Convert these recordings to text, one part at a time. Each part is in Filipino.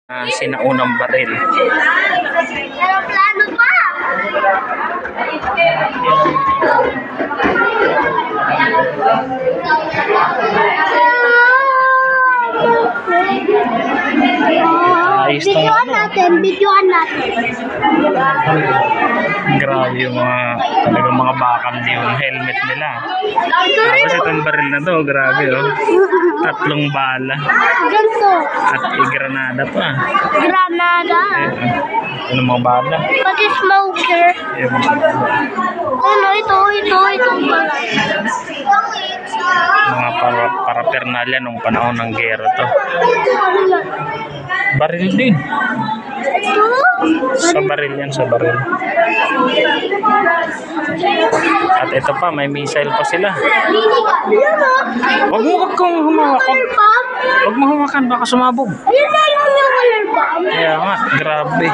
Sinaunang baril. Aeroplano pa! Videoan natin. Grabe yung talagang mga bakal yung helmet nila. Tapos itong baril na to, grabe oh. 3 bala. Ganito. At granada pa. Granada. Ano mga bala? Pati smoker. Ano, ito. Mga paraphernalia nung panahon ng gera to. Baril din. Sa baril yan, sa baril. At ito pa, may missile pa sila. Huwag kang humawakan. Huwag mo hawakan, baka sumabog. Kaya nga, grabe.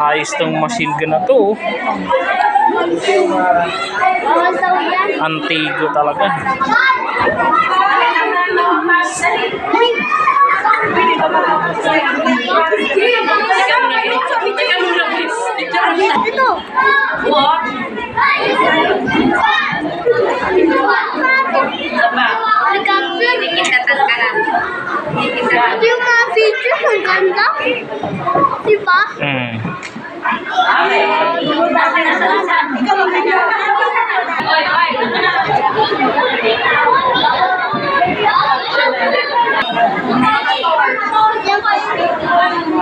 Ayos tong machine gun na to. Antigo talaga. Ito. Ito yung mga features, ang ganda. Diba?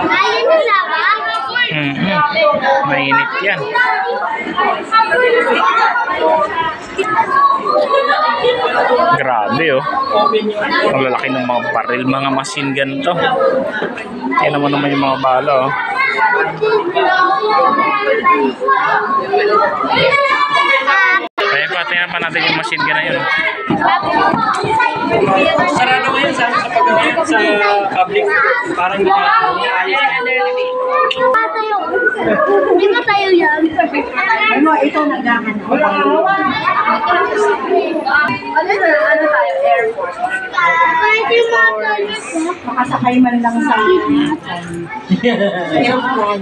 Ayun na ba? Mainit yan. Grabe oh. Ang lalaki ng mga baril, mga machine gun to. Kaya naman yung mga bala oh. Kaya pa, tingnan pa natin yung machine gun na yun. Sarado mo yun sa pagkakit sa public. Parang Hindi ba tayo yan? Ano, ikaw naghahanap. Ano tayo? Air Force. Pwede Makasakay man lang sa airport.